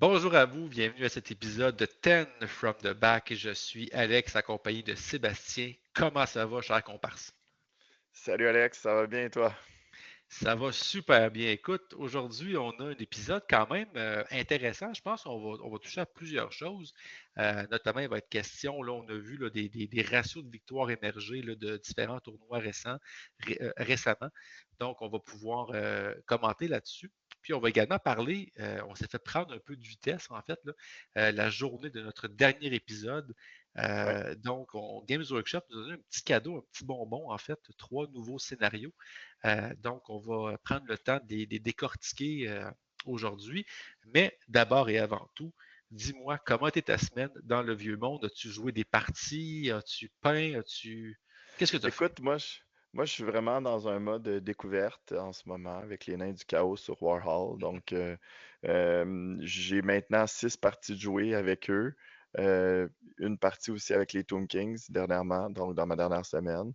Bonjour à vous, bienvenue à cet épisode de 10 from the Back. Je suis Alex, accompagné de Sébastien. Comment ça va, cher comparse? Salut Alex, ça va bien toi? Ça va super bien. Écoute, aujourd'hui, on a un épisode quand même intéressant. Je pense qu'on va toucher à plusieurs choses. Notamment, il va être question, là, on a vu là, des ratios de victoires émerger là, de différents tournois récemment. Donc, on va pouvoir commenter là-dessus. Puis, on va également parler, on s'est fait prendre un peu de vitesse, en fait, là, la journée de notre dernier épisode. Ouais. Games Workshop nous a donné un petit cadeau, un petit bonbon, en fait, trois nouveaux scénarios. Donc, on va prendre le temps de les décortiquer aujourd'hui. Mais d'abord et avant tout, dis-moi, comment était ta semaine dans le vieux monde? As-tu joué des parties? As-tu peint? Qu'est-ce que tu as fait? Écoute, moi, je suis vraiment dans un mode découverte en ce moment avec les Nains du Chaos sur Warhol. Donc, j'ai maintenant 6 parties de jouer avec eux. Euh, une partie aussi avec les Toon Kings dernièrement, donc dans ma dernière semaine.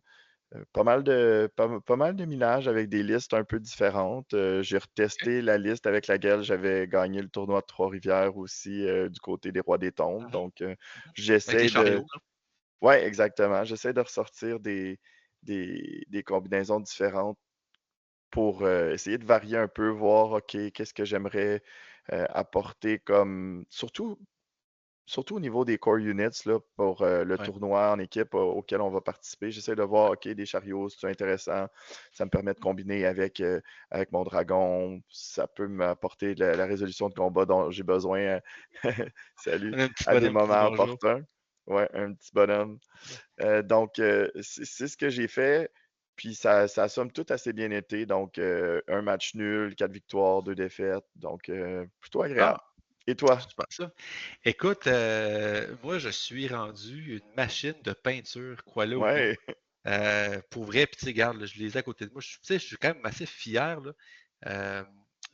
Pas mal de millages avec des listes un peu différentes. J'ai OK. retesté la liste avec laquelle j'avais gagné le tournoi de Trois-Rivières aussi du côté des Rois des Tombes. Mhm, Donc, mhm. Avec les j'essaie de. chariots, là. Ouais, exactement. J'essaie de ressortir des combinaisons différentes pour essayer de varier un peu, voir, OK, qu'est-ce que j'aimerais apporter comme. Surtout au niveau des core units là, pour le Ouais. tournoi en équipe auquel on va participer. J'essaie de voir, OK, des chariots, c'est intéressant. Ça me permet de combiner avec mon dragon. Ça peut m'apporter la résolution de combat dont j'ai besoin. Salut, On a un petit à des bonhomme qui dit moments bonjour. opportuns. Ouais, un petit bonhomme. Donc, c'est ce que j'ai fait. Puis ça a somme toute assez bien été. Donc, un match nul, 4 victoires, 2 défaites. Donc, plutôt agréable. Ah, Et toi? c'est pas ça. Écoute, moi, je suis rendu une machine de peinture, crois-le ou non. Ouais. Pour vrai, puis tu sais, regarde, là, je les ai à côté de moi. Tu sais, je suis quand même assez fier, là. Euh,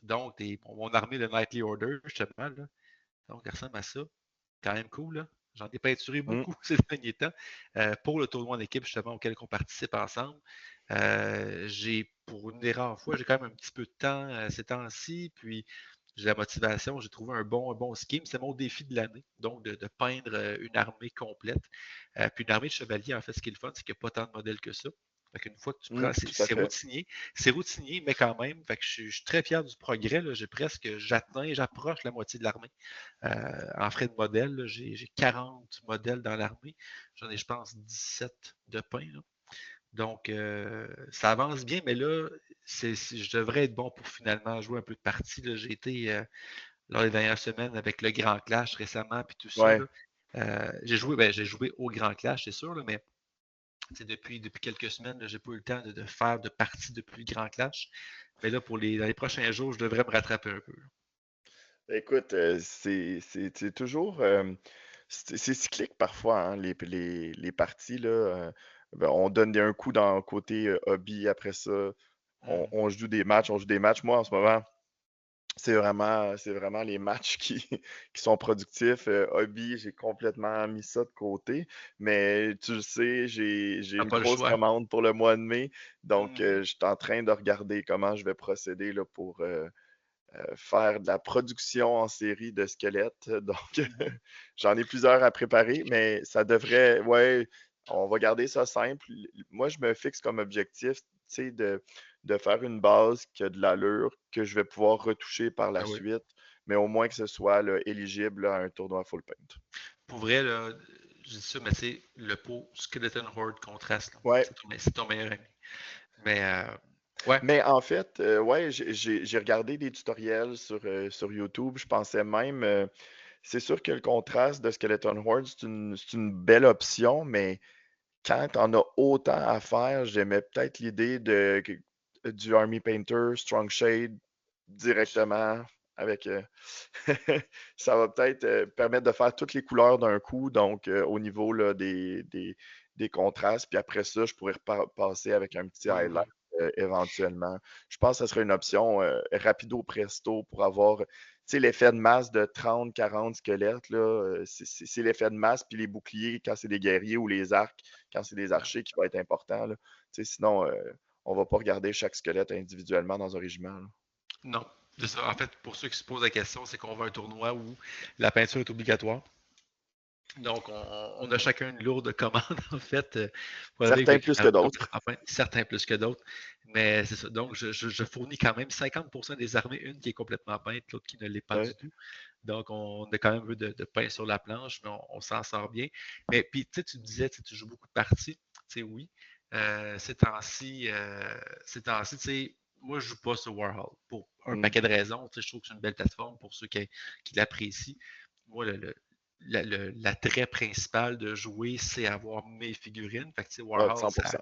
donc, mon armée de Nightly Order, justement, là. Donc, elle ressemble à ça. Quand même cool, là. J'en ai peinturé Mm, beaucoup ces derniers temps pour le tournoi en équipe, justement, auquel on participe ensemble. Pour une des rares fois, j'ai quand même un petit peu de temps ces temps-ci, puis j'ai la motivation, j'ai trouvé un bon scheme. C'est mon défi de l'année, donc de peindre une armée complète. Puis une armée de chevaliers, en fait, ce qui est le fun, c'est qu'il n'y a pas tant de modèles que ça. Fait qu'une fois que tu prends, tout à fait. c'est routinier, mais quand même. Fait que je suis très fier du progrès. Là. J'approche la moitié de l'armée. En frais de modèle, là, j'ai 40 modèles dans l'armée. J'en ai, je pense, 17 de pain. Là. Donc, ça avance bien, mais là, je devrais être bon pour finalement jouer un peu de partie. Là. J'ai été, lors des dernières semaines, avec le Grand Clash récemment, puis tout ça. Ouais. Là. J'ai joué au Grand Clash, c'est sûr, là, mais depuis quelques semaines, j'ai pas eu le temps de faire de partie depuis le Grand Clash. Mais là, dans les prochains jours, je devrais me rattraper un peu. Écoute, c'est toujours c'est cyclique parfois, hein, les parties, là. Ben, on donne un coup dans le côté hobby, après ça, on, Mhm. on joue des matchs, on joue des matchs. Moi, en ce moment, c'est vraiment les matchs qui, qui sont productifs. Hobby, j'ai complètement mis ça de côté. Mais tu le sais, j'ai T'as une pas le grosse choix. commande pour le mois de mai. Donc, Mhm. je suis en train de regarder comment je vais procéder là, pour faire de la production en série de squelettes. Donc, Mhm. j'en ai plusieurs à préparer, mais ça devrait, ouais, on va garder ça simple. Moi, je me fixe comme objectif, tu sais, de faire une base qui a de l'allure, que je vais pouvoir retoucher par la Ah oui. suite, mais au moins que ce soit là, éligible là, à un tournoi full paint. Pour vrai, là, je dis ça, mais c'est le pot Skeleton Horde contraste. Là. Ouais, C'est ton meilleur ami. Mais, ouais. mais en fait, ouais, j'ai regardé des tutoriels sur YouTube. Je pensais même, c'est sûr que le contraste de Skeleton Horde, c'est une belle option, mais quand on a autant à faire, j'aimais peut-être l'idée du Army Painter, Strong Shade directement avec. Ça va peut-être permettre de faire toutes les couleurs d'un coup, donc au niveau là, des contrastes. Puis après ça, je pourrais passer avec un petit Oui, highlight oui. éventuellement. Je pense que ce serait une option rapido presto pour avoir l'effet de masse de 30-40 squelettes. Là, c'est l'effet de masse, puis les boucliers quand c'est des guerriers ou les arcs quand c'est des Ouais. archers qui va être important. Là. Sinon, on va pas regarder chaque squelette individuellement dans un régiment. Là. Non. C'est ça. En fait, pour ceux qui se posent la question, c'est qu'on veut un tournoi où la peinture est obligatoire. Donc, on a chacun une lourde commande, en fait, pour avec Certains plus que d'autres. certains plus que d'autres. Mais c'est ça. Donc, je fournis quand même 50% des armées, une qui est complètement peinte, l'autre qui ne l'est pas Ouais. du tout. Donc, on a quand même un peu de pain sur la planche, mais on s'en sort bien. Mais puis, tu sais, tu disais, tu joues beaucoup de parties. Tu sais, oui. Ces temps-ci, tu sais, moi, je joue pas sur Warhol pour un Mm. paquet de raisons. Tu sais, je trouve que c'est une belle plateforme pour ceux qui l'apprécient. Moi, l'attrait principal de jouer, c'est avoir mes figurines. Fait que, tu sais, Ouais, Warhol, 100%.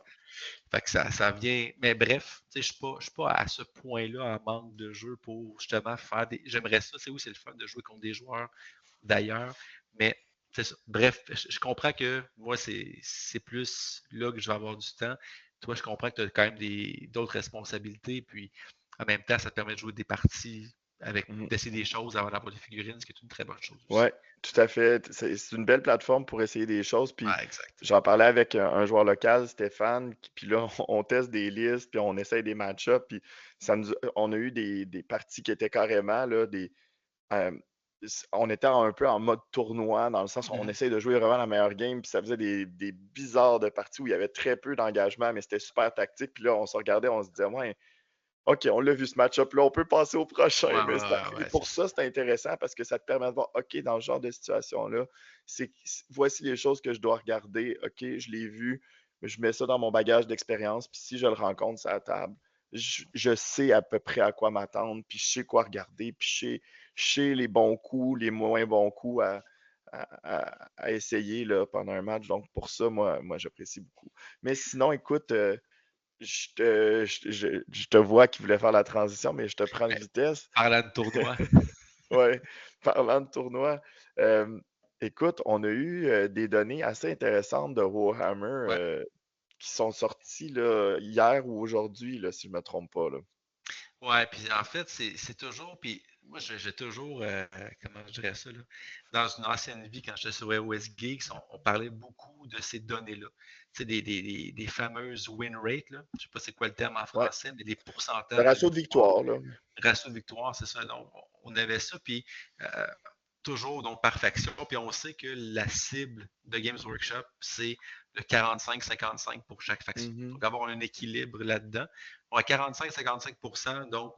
fait que ça vient. Mais bref, tu sais, je suis pas à ce point-là en manque de jeu pour justement faire des. J'aimerais ça, c'est où c'est le fun de jouer contre des joueurs d'ailleurs. Mais c'est ça. Bref, je comprends que moi, c'est plus là que je vais avoir du temps. Toi, je comprends que tu as quand même d'autres responsabilités. Puis en même temps, ça te permet de jouer des parties avec Mhm. d'essayer des choses avant d'avoir des figurines, ce qui est une très bonne chose aussi. Ouais, tout à fait. C'est une belle plateforme pour essayer des choses. Puis Ouais, exact. j'en parlais avec un joueur local, Stéphane, puis là, on teste des listes, puis on essaye des match-ups, puis on a eu des parties qui étaient carrément là, euh, on était un peu en mode tournoi, dans le sens où on Mhm. essaye de jouer vraiment la meilleure game, puis ça faisait des bizarres de parties où il y avait très peu d'engagement, mais c'était super tactique. Puis là, on se regardait, on se disait, ouais, OK, on l'a vu ce match-up-là, on peut passer au prochain. Ouais, Mais ouais, ouais, ouais, c'est pour ça. ça, c'est intéressant parce que ça te permet de voir, OK, dans ce genre de situation-là, voici les choses que je dois regarder. OK, je l'ai vu, je mets ça dans mon bagage d'expérience, puis si je le rencontre sur la table, je sais à peu près à quoi m'attendre, puis je sais quoi regarder, puis je sais les bons coups, les moins bons coups à essayer là, pendant un match. Donc, pour ça, moi j'apprécie beaucoup. Mais sinon, écoute, je te vois qui voulait faire la transition, mais je te prends de Mais vitesse. parlant de tournoi, Ouais, parlant de tournoi, euh, écoute, on a eu des données assez intéressantes de Warhammer ouais. qui sont sorties là, hier ou aujourd'hui, là, si je ne me trompe pas. Là. Ouais, puis en fait, c'est toujours, puis moi, j'ai toujours, comment je dirais ça, là, dans une ancienne vie, quand j'étais sur West Geeks, on parlait beaucoup de ces données-là. Tu sais, des fameuses win rates, là. Je sais pas c'est quoi le terme en Ouais, français, mais des le pourcentages de ratio de victoire, victoire, là. ratio de victoire, c'est ça. Donc, on avait ça, puis euh, toujours donc par faction. Puis on sait que la cible de Games Workshop, c'est le 45-55 pour chaque faction. Mhm. Donc avoir un équilibre là-dedans. On a 45-55%, donc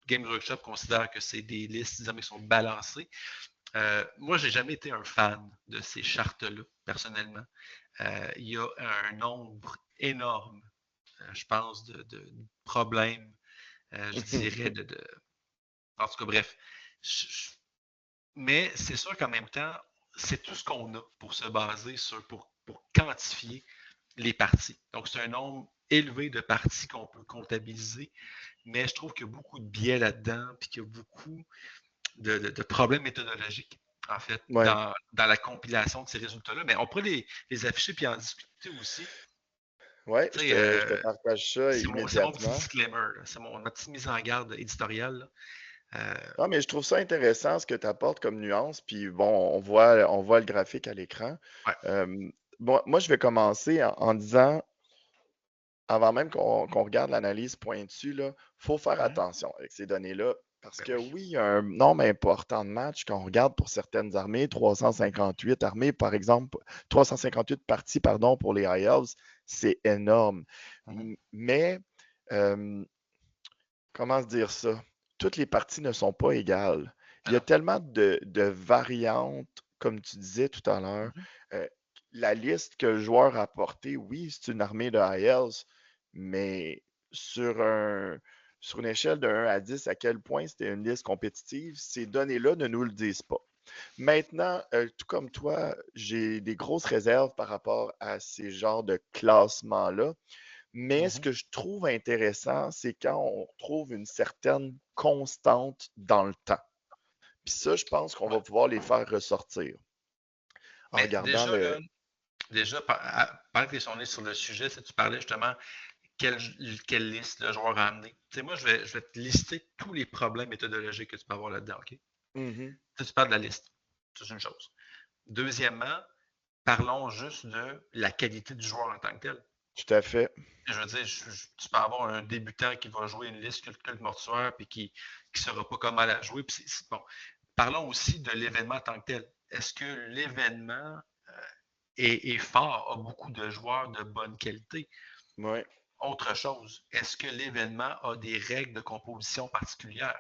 Games Workshop considère que c'est des listes disons, qui sont balancées. Moi, j'ai jamais été un fan de ces chartes-là, personnellement. Il y a un nombre énorme, je pense, de problèmes, je dirais, en tout cas, bref. Mais c'est sûr qu'en même temps, c'est tout ce qu'on a pour se baser sur, pour quantifier les parties. Donc, c'est un nombre élevé de parties qu'on peut comptabiliser, mais je trouve qu'il y a beaucoup de biais là-dedans, puis qu'il y a beaucoup de problèmes méthodologiques, en fait, Ouais, dans la compilation de ces résultats-là. Mais on pourrait les afficher puis en discuter aussi. ouais, Tu sais, je te partage ça c'est mon petit immédiatement. disclaimer, là. Ma petite mise en garde éditoriale, là. Non, mais je trouve ça intéressant ce que tu apportes comme nuance. Puis bon, on voit le graphique à l'écran. Ouais. Euh, bon, moi, je vais commencer en disant, avant même qu'on regarde l'analyse pointue, il faut faire Mhm. attention avec ces données-là. Parce Ben que oui. oui, il y a un nombre important de matchs qu'on regarde pour certaines armées, 358 armées, par exemple, 358 parties, pardon, pour les IELTS, c'est énorme. Mhm. Mais euh, comment se dire ça? Toutes les parties ne sont pas égales. Il Ben y a non. tellement de variantes, comme tu disais tout à l'heure. Mhm. Euh, la liste que le joueur a portée, oui, c'est une armée de IELTS, mais sur sur une échelle de 1 à 10, à quel point c'était une liste compétitive, ces données-là ne nous le disent pas. Maintenant, tout comme toi, j'ai des grosses réserves par rapport à ces genres de classements-là. Mais ce Mhm. que je trouve intéressant, c'est quand on trouve une certaine constante dans le temps. Puis ça, je pense qu'on Ouais. va pouvoir les faire ressortir en Mais regardant déjà, là, le. pendant que on est sur le sujet, si tu parlais justement quelle, quelle liste le joueur a amené. Tu sais, moi, je vais te lister tous les problèmes méthodologiques que tu peux avoir là-dedans, OK? Mhm. Tu parles de la liste. C'est une chose. Deuxièmement, parlons juste de la qualité du joueur en tant que tel. Tout à fait. Je veux dire, tu peux avoir un débutant qui va jouer une liste culte mortuaire puis qui ne saura pas comment la jouer. Puis bon. Parlons aussi de l'événement en tant que tel. Est-ce que l'événement est fort, a beaucoup de joueurs de bonne qualité? Ouais. Autre chose, est-ce que l'événement a des règles de composition particulières?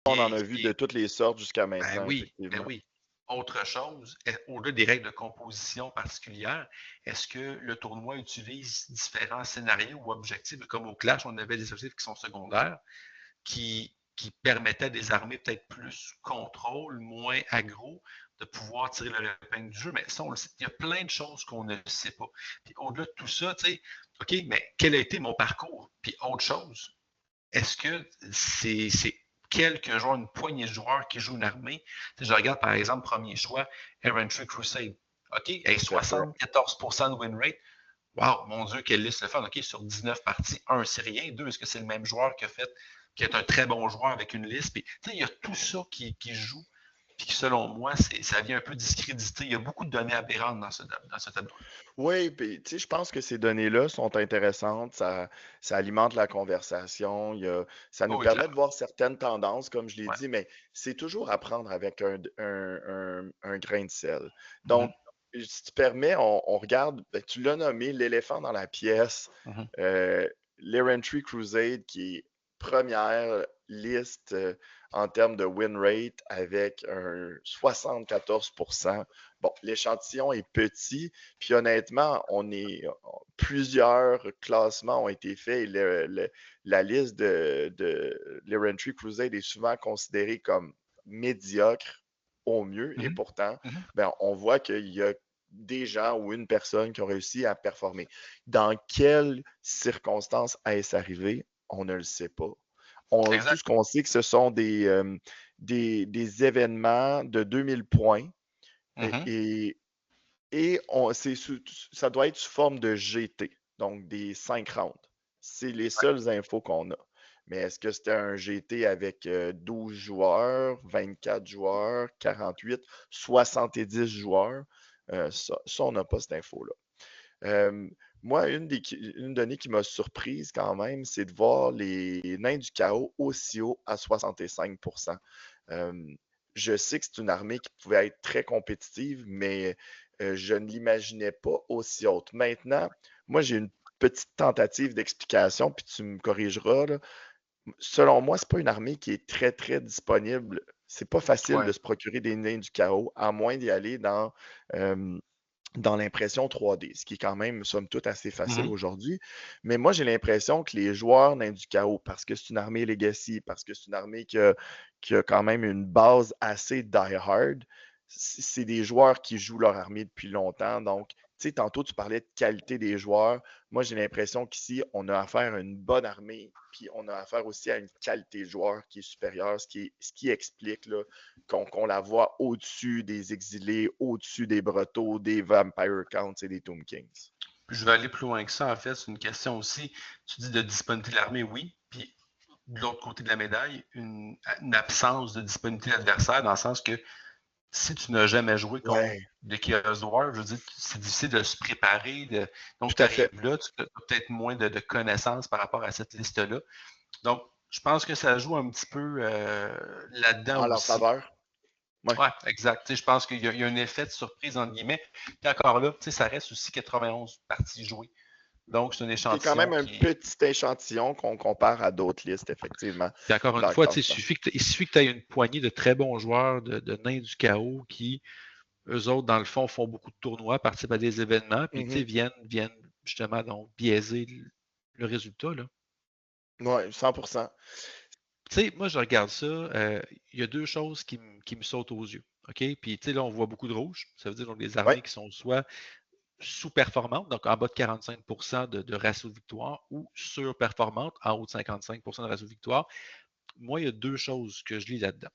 On en a vu de toutes les sortes jusqu'à Ben maintenant, oui, ben effectivement. oui. Autre chose, au-delà des règles de composition particulières, est-ce que le tournoi utilise différents scénarios ou objectifs? Comme au Clash, on avait des objectifs qui sont secondaires, qui permettaient à des armées peut-être plus contrôle, moins aggro, de pouvoir tirer le épingle du jeu. Mais ça, on le sait. Il y a plein de choses qu'on ne sait pas. Puis au-delà de tout ça, tu sais, OK, mais quel a été mon parcours? Puis autre chose, est-ce que c'est quelques joueurs, une poignée de joueurs qui jouent une armée? Si je regarde par exemple, premier choix, Errantry Crusade. OK, hey, Tout à fait. 74% de win rate. Wow, mon Dieu, quelle liste le fun. OK, sur 19 parties, un, c'est rien. Deux, est-ce que c'est le même joueur qui est un très bon joueur avec une liste? Puis, il y a tout ça qui joue. Puis, selon moi, ça vient un peu discréditer. Il y a beaucoup de données aberrantes dans ce tableau. Oui, puis tu sais, je pense que ces données-là sont intéressantes, ça alimente la conversation, ça nous Oh, oui, permet de clairement. voir certaines tendances, comme je l'ai Ouais. dit, mais c'est toujours à prendre avec un grain de sel. Mhm, Donc, si tu permets, on regarde, ben, tu l'as nommé, l'éléphant dans la pièce, mhm, euh, l'Errantry Crusade, qui est première liste en termes de win rate avec un 74%. Bon, l'échantillon est petit, puis honnêtement, plusieurs classements ont été faits et la liste de l'Errantry Crusade est souvent considérée comme médiocre au mieux, et mhm, pourtant, mhm. ben, on voit qu'il y a des gens ou une personne qui ont réussi à performer. Dans quelles circonstances est-ce arrivé? On ne le sait pas. Tout Exact. ce qu'on sait, que ce sont des événements de 2000 points et, Mhm. et, ça doit être sous forme de GT, donc des 5 rounds. C'est les Ouais. seules infos qu'on a. Mais est-ce que c'était un GT avec 12 joueurs, 24 joueurs, 48, 70 joueurs? Ça, on n'a pas cette info-là. Euh, Moi, une donnée qui m'a surprise quand même, c'est de voir les nains du chaos aussi haut à 65%. Euh, je sais que c'est une armée qui pouvait être très compétitive, mais je ne l'imaginais pas aussi haute. Maintenant, moi, j'ai une petite tentative d'explication, puis tu me corrigeras, là. Selon moi, c'est pas une armée qui est très, très disponible. C'est pas facile Ouais. de se procurer des nains du chaos, à moins d'y aller euh, dans l'impression 3D, ce qui est quand même, somme toute, assez facile Mhm. aujourd'hui. Mais moi, j'ai l'impression que les joueurs nains du chaos, parce que c'est une armée legacy, parce que c'est une armée qui a quand même une base assez die-hard, c'est des joueurs qui jouent leur armée depuis longtemps. Donc, tu sais, tantôt, tu parlais de qualité des joueurs. Moi, j'ai l'impression qu'ici, on a affaire à une bonne armée, puis on a affaire aussi à une qualité de joueur qui est supérieure, ce qui explique là, qu'on la voit au-dessus des exilés, au-dessus des Bretos, des Vampire Counts et des Tomb Kings. Puis je vais aller plus loin que ça, en fait. C'est une question aussi. Tu dis de disponibilité de l'armée, oui. Puis de l'autre côté de la médaille, une absence de disponibilité de l'adversaire, dans le sens que si tu n'as jamais joué contre Ouais, des Chaos Dwarfs, je veux dire, c'est difficile de se préparer. Donc, tout tu à fait. arrives là, tu as peut-être moins de connaissances par rapport à cette liste-là. Donc, je pense que ça joue un petit peu là-dedans En leur aussi. faveur. Ouais. Ouais, exact. Je pense qu'il y a un effet de surprise, entre guillemets. Puis encore là, ça reste aussi 91 parties jouées. Donc, c'est un C'est quand échantillon même un qui. petit échantillon qu'on compare à d'autres listes, effectivement, Puis encore une dans le fois, classement. il suffit que tu aies une poignée de très bons joueurs de nains du chaos qui, eux autres, dans le fond, font beaucoup de tournois, participent à des événements, puis Mhm. viennent justement donc biaiser le résultat. Là. Ouais, 100%. Moi, je regarde ça, il y a deux choses qui me sautent aux yeux. OK? Puis, là, on voit beaucoup de rouge. Ça veut dire donc des Ouais. armées qui sont soit sous-performantes, donc en bas de 45% de ratio de victoire, ou surperformantes, en haut de 55% de ratio de victoire. Moi, il y a deux choses que je lis là-dedans.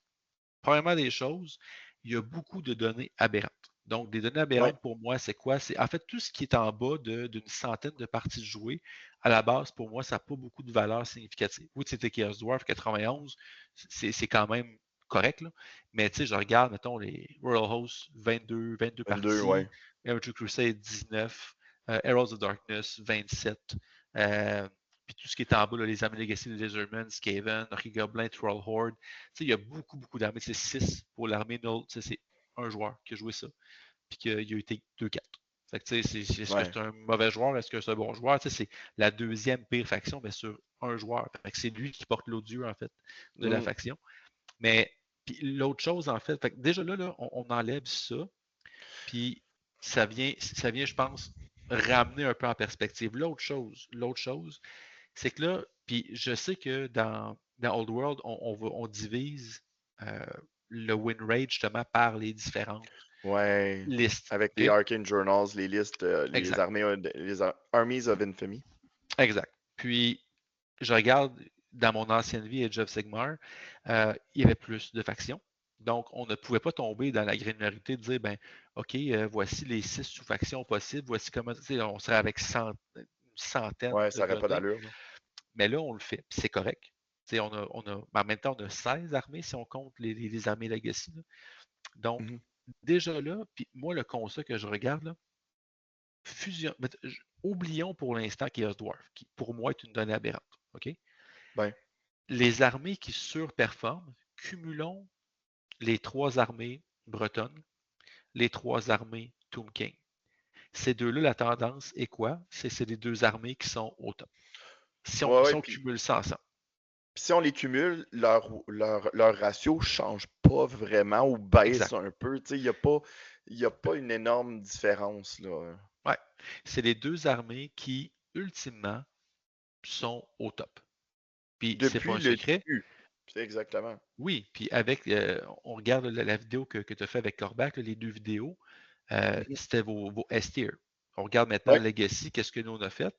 Premièrement des choses, il y a beaucoup de données aberrantes. Donc, des données Ouais. aberrantes, pour moi, c'est quoi? C'est en fait tout ce qui est en bas d'une centaine de parties jouées. À la base, pour moi, ça n'a pas beaucoup de valeur significative. Oui, c'était Chaos Dwarf 91, c'est quand même correct, là. Mais je regarde, mettons, les Royal Hosts, 22 22, parties, ouais. Amateur Crusade, 19. Heralds of Darkness, 27. Puis tout ce qui est en bas, là, les armées Legacy de Lizardmen, Skaven, Goblin, Troll Horde. Il y a beaucoup, beaucoup d'armées. C'est 6 pour l'armée Null. C'est un joueur qui a joué ça. Puis qu'il a été 2-4. Fait que, est-ce que c'est un mauvais joueur? Est-ce que c'est un bon joueur? C'est la deuxième pire faction, mais sur un joueur. Fait que c'est lui qui porte l'odieux, en fait, de la faction. Mais puis l'autre chose, en fait, déjà là, on enlève ça. Puis ça vient, je pense, ramener un peu en perspective. L'autre chose, c'est que là, puis je sais que dans Old World, on divise le win rate justement par les différentes listes. Avec les Arcane Journals, les listes, les armées, les Armies of Infamy. Exact. Puis, je regarde dans mon ancienne vie Age of Sigmar, il y avait plus de factions. Donc, on ne pouvait pas tomber dans la granularité de dire, ben, OK, voici les 6 sous-factions possibles, voici comment, on serait avec une centaine de ça n'aurait pas d'allure. Mais là, on le fait, puis c'est correct. En même temps, on a 16 armées si on compte les armées Legacy. Là. Donc, déjà là, puis moi, le constat que je regarde, là, oublions pour l'instant Chaos Dwarf, qui pour moi est une donnée aberrante. OK? Les armées qui surperforment, cumulons les 3 armées bretonnes, les 3 armées Tomb King. Ces deux-là, la tendance est quoi? C'est les 2 armées qui sont au top. Si on cumule ça ensemble. Si on les cumule, leur ratio ne change pas vraiment ou baisse un peu. Il n'y a pas une énorme différence. Là. Ouais. C'est les 2 armées qui, ultimement, sont au top. Puis c'est pas un secret. C'est exactement. Oui, puis avec, on regarde la vidéo que tu as fait avec Corbac, les 2 vidéos, c'était vos S-tier. On regarde maintenant Legacy, qu'est-ce que nous on a fait?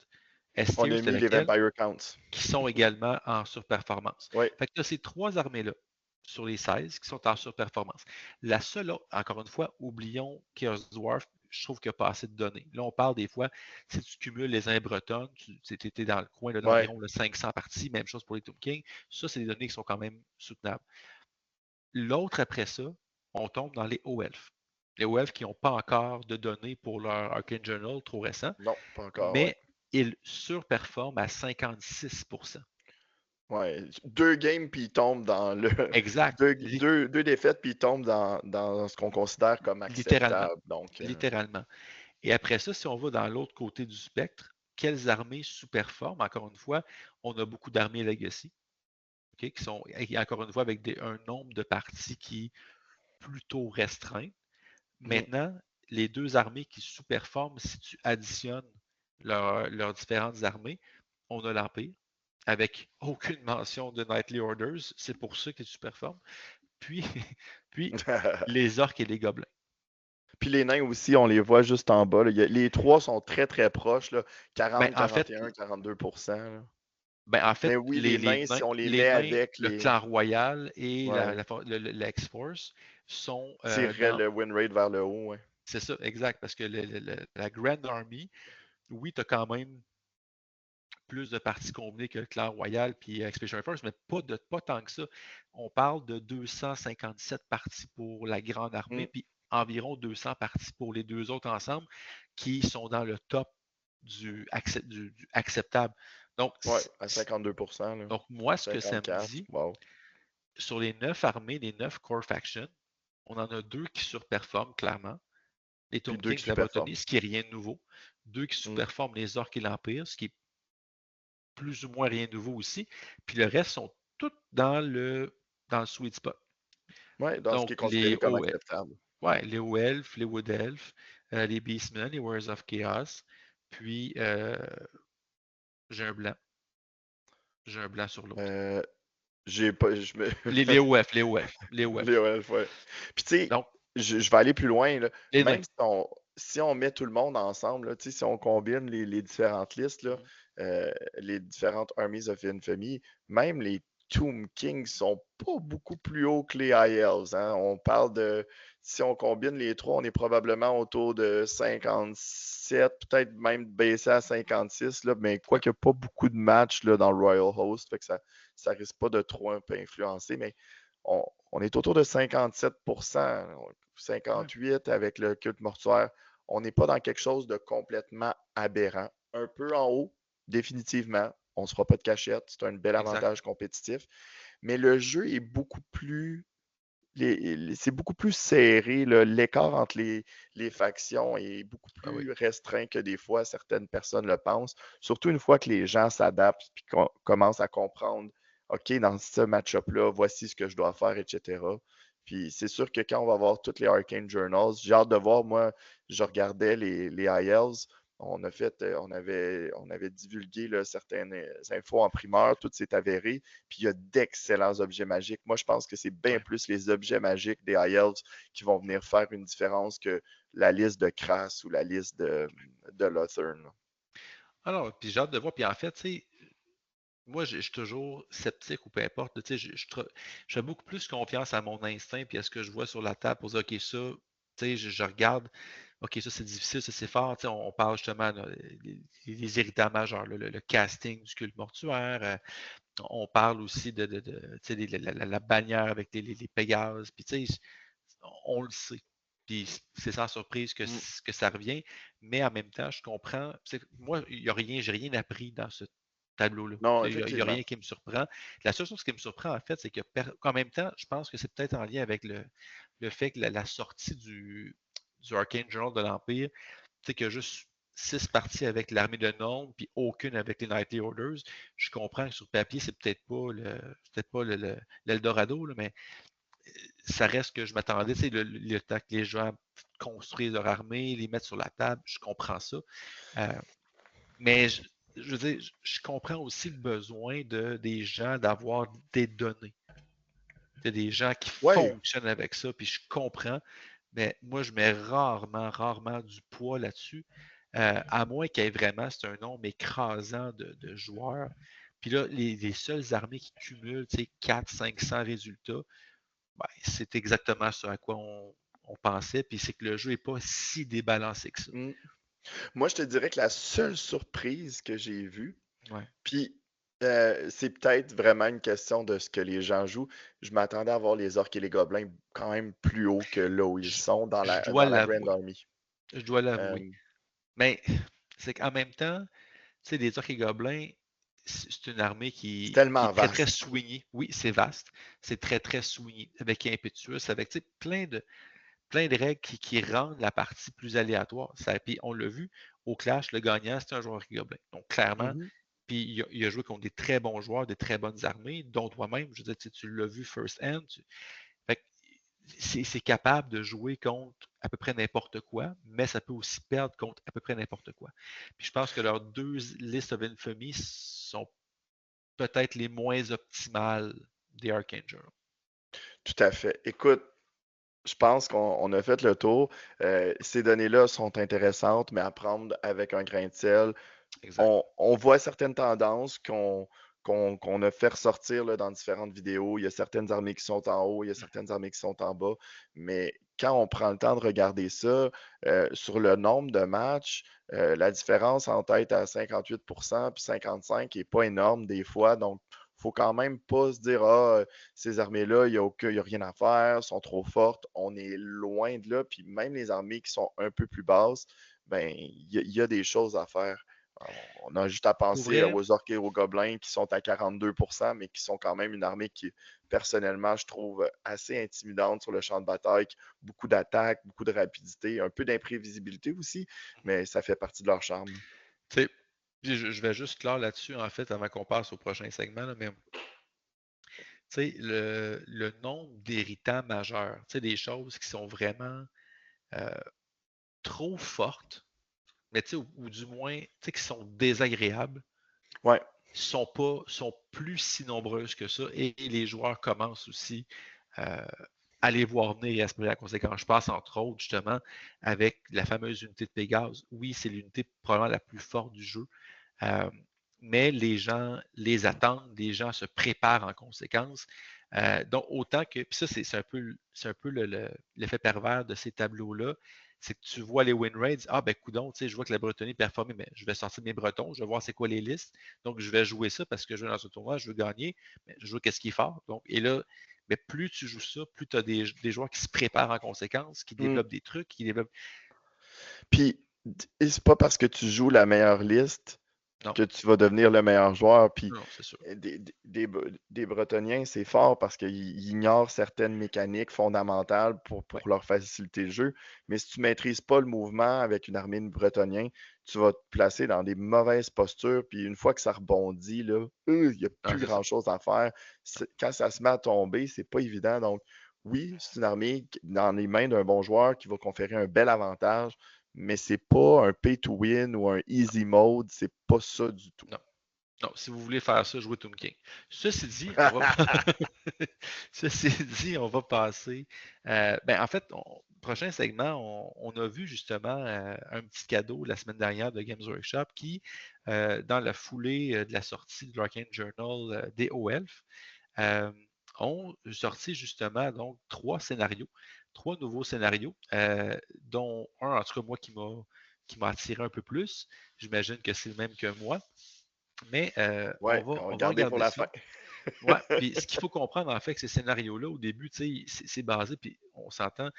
On a mis les Vampire Counts. Qui sont également en surperformance. Fait que tu as ces 3 armées-là sur les 16 qui sont en surperformance. La seule, encore une fois, oublions Chaos Dwarf, je trouve qu'il n'y a pas assez de données. Là, on parle des fois, si tu cumules les Indes bretonnes, tu étais dans le coin d'environ 500 parties, même chose pour les Tomb King. Ça, c'est des données qui sont quand même soutenables. L'autre, après ça, on tombe dans les OELF. Les OELF qui n'ont pas encore de données pour leur Arcane Journal trop récent. Non, pas encore. Mais ils surperforment à 56%. Ouais, 2 games puis ils tombent dans le. Exact. Deux défaites puis ils tombent dans ce qu'on considère comme acceptable. Littéralement. Et après ça, si on va dans l'autre côté du spectre, quelles armées sous-performent? Encore une fois, on a beaucoup d'armées Legacy, qui sont, encore une fois, avec un nombre de parties qui est plutôt restreint. Maintenant, les 2 armées qui sous-performent, si tu additionnes leurs différentes armées, on a l'Empire, avec aucune mention de Knightly Orders. C'est pour ça qu'ils sous-performent. Puis les orques et les gobelins. Puis les nains aussi, on les voit juste en bas. Les 3 sont très, très proches. Là, 40, 41, 42%. En fait, mais oui, les nains, si on les met avec le clan royal et l'X-Force sont... tireraient le win rate vers le haut. C'est ça, exact. Parce que la Grand Army, oui, tu as quand même plus de parties combinées que le clan royal puis Expedition Force, mais pas tant que ça. On parle de 257 parties pour la Grande Armée, puis environ 200 parties pour les 2 autres ensemble, qui sont dans le top du acceptable. Donc, à 52%. Là. Donc, moi, ce que ça me dit, sur les 9 armées, les 9 core factions, on en a 2 qui surperforment clairement. Les Tomb King, la Bretonnie, ce qui n'est rien de nouveau. 2 qui surperforment les Orques et l'Empire, ce qui est plus ou moins rien de nouveau aussi. Puis le reste sont tous dans le sweet spot. Oui, dans ce qui est considéré comme acceptable. Oui, les O-Elf, les Wood Elf, les Beastmen, les Warriors of Chaos. Puis, j'ai un blanc. J'ai un blanc sur l'autre. J'ai pas. Les OF. Les OF, ouais. Puis, tu sais, je vais aller plus loin. Là. Même si on met tout le monde ensemble, là, si on combine les différentes listes, là, les différentes Armies of Infamy, même les Tomb Kings sont pas beaucoup plus hauts que les ILs. Hein. On parle de. Si on combine les 3, on est probablement autour de 57, peut-être même baissé à 56. Là, mais quoique pas beaucoup de matchs là, dans le Royal Host, fait que ça risque pas de trop un peu influencer, mais on est autour de 57%, 58% avec le culte mortuaire. On n'est pas dans quelque chose de complètement aberrant. Un peu en haut, définitivement. On ne se fera pas de cachette. C'est un bel Exact. avantage compétitif. Mais le jeu est beaucoup plus c'est beaucoup plus serré, là. L'écart entre les factions est beaucoup Ah oui. plus restreint que des fois certaines personnes le pensent. Surtout une fois que les gens s'adaptent et qu'on commence à comprendre, OK, dans ce match-up-là, voici ce que je dois faire, etc. Puis c'est sûr que quand on va voir toutes les Arcane Journals, j'ai hâte de voir, moi, je regardais les ILs, on avait divulgué là, certaines infos en primeur, tout s'est avéré, puis il y a d'excellents objets magiques. Moi, je pense que c'est bien Ouais. plus les objets magiques des IELTS qui vont venir faire une différence que la liste de Crass ou la liste de Lothern. Alors, puis j'ai hâte de voir. Puis en fait, tu sais, moi, je suis toujours sceptique ou peu importe. Tu sais, je fais beaucoup plus confiance à mon instinct puis à ce que je vois sur la table pour dire, OK, ça, tu sais, je regarde, OK, ça c'est difficile, ça c'est fort. Tu sais, on parle justement là, des irritants majeurs, là, le casting du culte mortuaire. On parle aussi tu sais, la bannière avec les Pégases. Puis tu sais, on le sait. Puis c'est sans surprise Mm. que ça revient. Mais en même temps, je comprends. Moi, il y a rien, j'ai rien appris dans ce tableau-là. Non, Il y a effectivement. rien qui me surprend. La seule chose qui me surprend, en fait, c'est qu'en même temps, je pense que c'est peut-être en lien avec le fait que la sortie du Arcane Journal de l'Empire, tu sais, qu'il y a juste 6 parties avec l'armée de Nome, puis aucune avec les Knightly Orders. Je comprends que sur papier, c'est peut-être pas l'Eldorado, là, mais ça reste que je m'attendais, tu sais, le temps que les gens construisent leur armée, les mettre sur la table, je comprends ça. Euh, mais je veux dire, je comprends aussi le besoin des gens d'avoir des données. Il y a des gens qui Oui, fonctionnent avec ça, puis je comprends, mais moi, je mets rarement du poids là-dessus, à moins qu'il y ait vraiment, c'est un nombre écrasant de joueurs. Puis là, les seules armées qui cumulent, tu sais, 400-500 résultats, ben, c'est exactement ce à quoi on pensait, puis c'est que le jeu n'est pas si débalancé que ça. mm. Moi, je te dirais que la seule surprise que j'ai vue, Ouais. puis c'est peut-être vraiment une question de ce que les gens jouent. Je m'attendais à voir les orques et les gobelins quand même plus haut que là où ils Je, sont je dois dans la Grand l'avouer. Army. Je dois Euh, l'avouer. Mais c'est qu'en même temps, tu sais, les orques et gobelins, c'est une armée c'est qui tellement est très, très vaste. soignée. Oui, c'est vaste. C'est très, très soigné, avec Impetuous, avec tu sais, plein de règles qui rendent la partie plus aléatoire. Puis on l'a vu, au Clash, le gagnant, c'était un joueur orque et gobelin. Donc clairement, Mhm. puis il a joué contre des très bons joueurs, des très bonnes armées, dont toi-même. Je veux dire, tu l'as vu first hand. Fait que c'est capable de jouer contre à peu près n'importe quoi, mais ça peut aussi perdre contre à peu près n'importe quoi. Puis je pense que leurs 2 listes of infamy sont peut-être les moins optimales des Archangel. Tout à fait. Écoute, je pense qu'on a fait le tour. Ces données-là sont intéressantes, mais à prendre avec un grain de sel. Exact. On voit certaines tendances qu'on a fait ressortir là, dans différentes vidéos. Il y a certaines armées qui sont en haut, il y a certaines armées qui sont en bas. Mais quand on prend le temps de regarder ça, sur le nombre de matchs, la différence entre être à 58% puis 55% n'est pas énorme des fois. Donc, il ne faut quand même pas se dire ah, ces armées-là, il n'y a rien à faire, sont trop fortes. On est loin de là. Puis même les armées qui sont un peu plus basses, ben, il y a des choses à faire. On a juste à Pour penser vrai, aux orques et aux gobelins qui sont à 42%, mais qui sont quand même une armée qui, personnellement, je trouve assez intimidante sur le champ de bataille. Beaucoup d'attaques, beaucoup de rapidité, un peu d'imprévisibilité aussi, mais ça fait partie de leur charme. tu sais, puis je vais juste clore là-dessus, en fait, avant qu'on passe au prochain segment, là, mais tu sais, le nombre d'héritants majeurs, tu sais, des choses qui sont vraiment euh, trop fortes, mais tu sais, ou du moins, tu sais, qui sont désagréables, Ouais. sont plus si nombreuses que ça, et les joueurs commencent aussi euh, à les voir venir et à se préparer à conséquence. Je pense entre autres, justement, avec la fameuse unité de Pégase. Oui, c'est l'unité probablement la plus forte du jeu. Euh, mais les gens les attendent, les gens se préparent en conséquence. Donc, autant que, puis ça, c'est un peu l'effet pervers de ces tableaux-là, c'est que tu vois les win rates, ah ben coudonc, tu sais, je vois que la Bretonie performe, mais je vais sortir mes Bretons, je vais voir c'est quoi les listes, donc je vais jouer ça parce que je veux dans ce tournoi, je veux gagner, mais je veux qu'est-ce qui est fort. Donc, et là, mais plus tu joues ça, plus tu as des joueurs qui se préparent en conséquence, qui Mm. développent des trucs, qui développent. Puis, c'est pas parce que tu joues la meilleure liste Non, que tu vas devenir le meilleur joueur. Puis, non, c'est sûr. des Bretoniens, c'est fort parce qu'ils ignorent certaines mécaniques fondamentales Ouais, pour leur faciliter le jeu. Mais si tu ne maîtrises pas le mouvement avec une armée de Bretoniens, tu vas te placer dans des mauvaises postures. Puis une fois que ça rebondit, là, il n'y a ah, plus c'est ça. grand-chose à faire. Quand ça se met à tomber, c'est pas évident. Donc, oui, c'est une armée dans les mains d'un bon joueur qui va conférer un bel avantage, mais c'est pas un pay to win ou un easy mode. C'est pas ça du tout. Non. Non, si vous voulez faire ça, jouez Tomb King. Ceci dit, on va Ceci dit, on va passer. En fait, prochain segment, on a vu justement un petit cadeau la semaine dernière de Games Workshop qui, dans la foulée de la sortie de l'Arcane Journal des O-Elf, euh, ont sorti justement donc trois nouveaux scénarios, dont un, en tout cas, moi, qui m'a attiré un peu plus. J'imagine que c'est le même que moi. Mais Ouais, on va on le va garder pour regarder la ça. fin. Ouais, puis ce qu'il faut comprendre, en fait, que ces scénarios-là, au début, tu sais, c'est basé, puis on s'entend,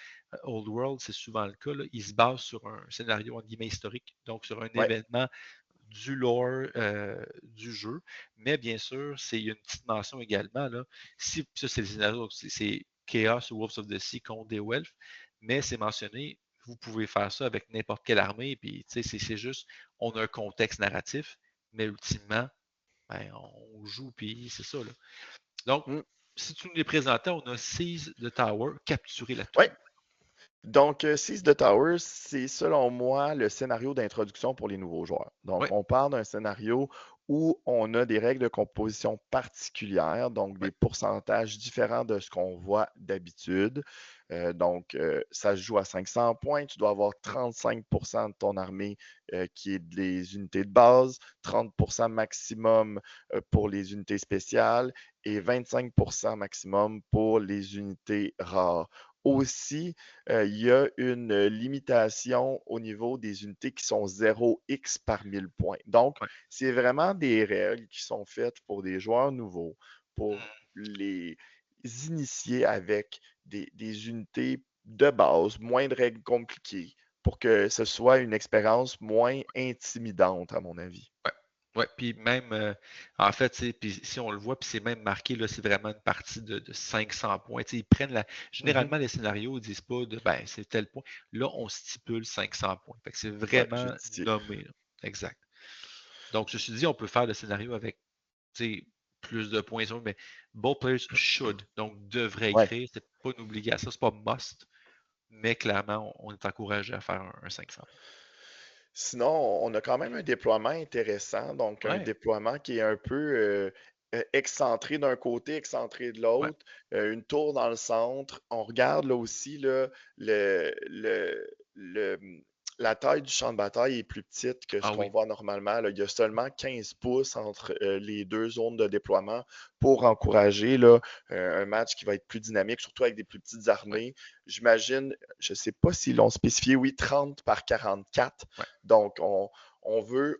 Old World, c'est souvent le cas, là, il se base sur un scénario, en guillemets, historique, donc sur un Ouais, événement du lore du jeu. Mais bien sûr, il y a une petite mention également, là, si, ça, c'est le scénario, c'est Chaos ou Wolves of the Sea contre des Welfs, mais c'est mentionné, vous pouvez faire ça avec n'importe quelle armée, puis tu sais, c'est juste, on a un contexte narratif, mais ultimement, ben, on joue, puis c'est ça, là. Donc, mm, si tu nous les présentais, on a Seize the Tower, capturer la ouais. tour. Donc, Seize the Towers, c'est selon moi le scénario d'introduction pour les nouveaux joueurs. Oui, Donc, on parle d'un scénario où on a des règles de composition particulières, donc oui, des pourcentages différents de ce qu'on voit d'habitude. Ça se joue à 500 points. Tu dois avoir 35% de ton armée qui est des unités de base, 30% maximum pour les unités spéciales et 25% maximum pour les unités rares. Aussi, il y a une limitation au niveau des unités qui sont 0x par 1000 points. Donc, oui. c'est vraiment des règles qui sont faites pour des joueurs nouveaux, pour Hmm. les initier avec des unités de base, moins de règles compliquées, pour que ce soit une expérience moins intimidante, à mon avis. Ouais. Ouais, puis même, en fait, puis si on le voit, puis c'est même marqué, là, c'est vraiment une partie de 500 points. Ils prennent Mhm. généralement, les scénarios, ils disent pas ben, c'est tel point. Là, on stipule 500 points. Fait que c'est Ouais, vraiment justifié. nommé, là. Exact. Donc, ceci dit, on peut faire le scénario avec, plus de points, mais both players should, donc devraient Ouais. écrire. C'est pas une obligation, c'est pas must, mais clairement, on est encouragé à faire un 500. Sinon, on a quand même un déploiement intéressant, donc un Ouais, déploiement qui est un peu excentré d'un côté, excentré de ouais. l'autre, une tour dans le centre. On regarde là aussi là, le- la taille du champ de bataille est plus petite que ce Ah qu'on oui. voit normalement, là. Il y a seulement 15 pouces entre les deux zones de déploiement pour encourager là, un match qui va être plus dynamique, surtout avec des plus petites Ouais, armées. J'imagine, je ne sais pas s'ils l'ont spécifié, oui, 30 par 44. ouais. Donc, on veut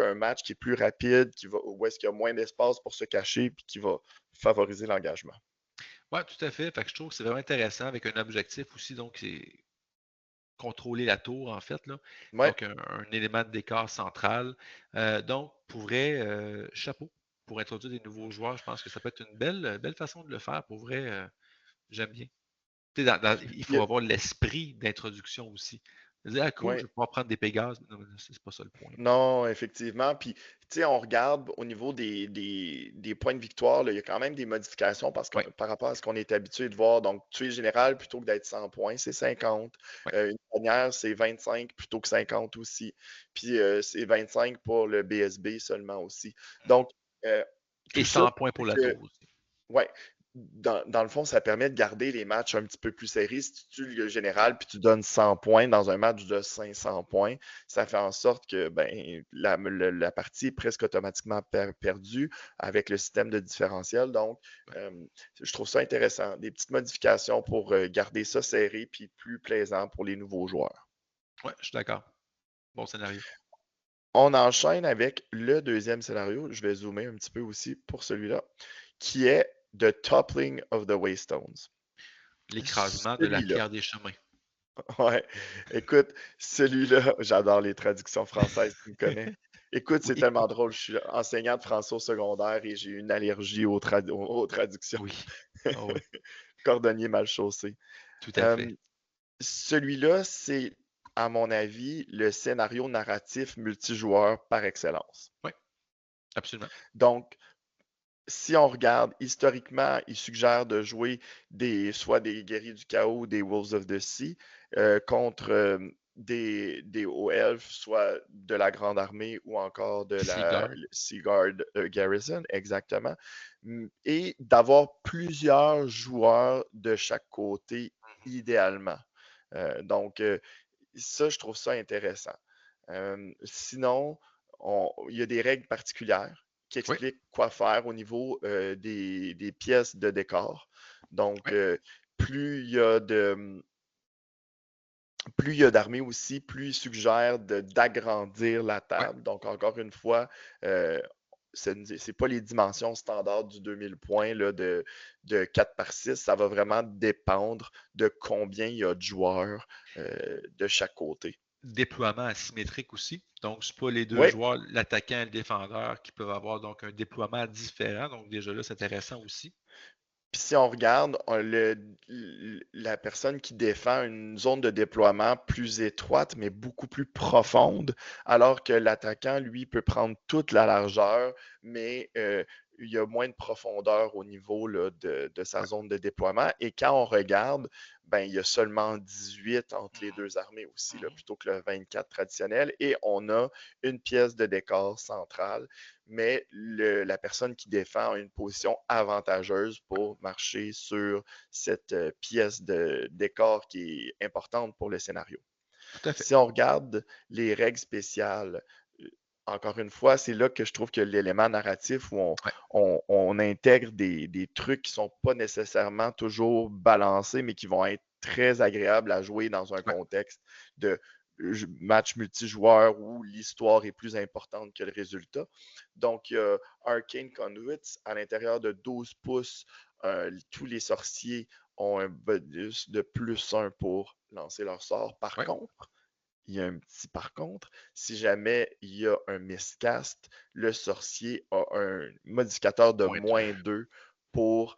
un match qui est plus rapide, où est-ce qu'il y a moins d'espace pour se cacher, puis qui va favoriser l'engagement. Ouais, tout à fait. Fait que je trouve que c'est vraiment intéressant avec un objectif aussi, donc c'est contrôler la tour, en fait, là. Ouais. Donc, un élément de décor central. Donc, pour vrai, chapeau pour introduire des nouveaux joueurs. Je pense que ça peut être une belle façon de le faire. Pour vrai, j'aime bien. Tu sais, il Il y faut a- avoir l'esprit d'introduction aussi. Dire, ah, cool, je ouais. vais pouvoir prendre des Pégases. Non, mais c'est pas ça le point. Non, effectivement. Puis, tu sais, on regarde au niveau des points de victoire, là, il y a quand même des modifications Oui, par rapport à ce qu'on est habitué de voir. Donc, tuer général, plutôt que d'être 100 points, c'est 50. oui. Une dernière, c'est 25 plutôt que 50 aussi. Puis, c'est 25 pour le BSB seulement aussi. Donc, euh, Et tout ça 100 points fait pour la que tour aussi. ouais. Dans le fond, ça permet de garder les matchs un petit peu plus serrés. Si tu tues le général puis tu donnes 100 points dans un match de 500 points, ça fait en sorte que ben, la partie est presque automatiquement perdue avec le système de différentiel. Donc, Ouais, euh, je trouve ça intéressant. Des petites modifications pour garder ça serré puis plus plaisant pour les nouveaux joueurs. ouais, je suis d'accord. Bon scénario. On enchaîne avec le deuxième scénario. Je vais zoomer un petit peu aussi pour celui-là, qui est The Toppling of the Waystones. L'écrasement de la Celui-là. pierre des chemins. Ouais. Écoute, celui-là, j'adore les traductions françaises, tu me connais. Écoute, c'est Oui, tellement drôle. Je suis enseignant de français au secondaire et j'ai une allergie aux traductions. oui. Ah oui, Cordonnier mal chaussé. tout à fait. Euh, Celui-là, c'est, à mon avis, le scénario narratif multijoueur par excellence. Oui, absolument. Donc, si on regarde historiquement, il suggère de jouer soit des guerriers du chaos ou des Wolves of the Sea contre des hauts elfes, soit de la Grande Armée ou encore de la Seaguard. Sea Guard Garrison, exactement. Et d'avoir plusieurs joueurs de chaque côté, idéalement. Donc, ça, je trouve ça intéressant. Sinon, il y a des règles particulières qui Oui, expliquent quoi faire au niveau des pièces de décor. Donc, oui, plus il y a plus il y a d'armées aussi, plus il suggère d'agrandir la oui. table. Donc, encore une fois, euh, ce n'est pas les dimensions standards du 2000 points là, de 4 par 6. Ça va vraiment dépendre de combien il y a de joueurs de chaque côté. Déploiement asymétrique aussi. Donc, c'est pas les deux Oui, joueurs, l'attaquant et le défendeur, qui peuvent avoir donc un déploiement différent. Donc, déjà là, c'est intéressant aussi. puis si on regarde, la personne qui défend une zone de déploiement plus étroite, mais beaucoup plus profonde, alors que l'attaquant, lui, peut prendre toute la largeur, mais il y a moins de profondeur au niveau là, de sa Ouais. zone de déploiement. Et quand on regarde, ben, il y a seulement 18 entre les Mhm, deux armées aussi, là, mhm. plutôt que le 24 traditionnel. Et on a une pièce de décor centrale, mais la personne qui défend a une position avantageuse pour marcher sur cette pièce de décor qui est importante pour le scénario. Tout à fait. Si on regarde les règles spéciales, euh, encore une fois, c'est là que je trouve que l'élément narratif où Ouais. on intègre des trucs qui ne sont pas nécessairement toujours balancés, mais qui vont être très agréables à jouer dans un Ouais. contexte de match multijoueur où l'histoire est plus importante que le résultat. Donc, il y a Arcane Conduits à l'intérieur de 12 pouces. Tous les sorciers ont un bonus de plus 1 pour lancer leur sort. Par Ouais. contre, il y a un petit par contre, si jamais il y a un miscast, le sorcier a un modificateur de Moins deux. -2 pour,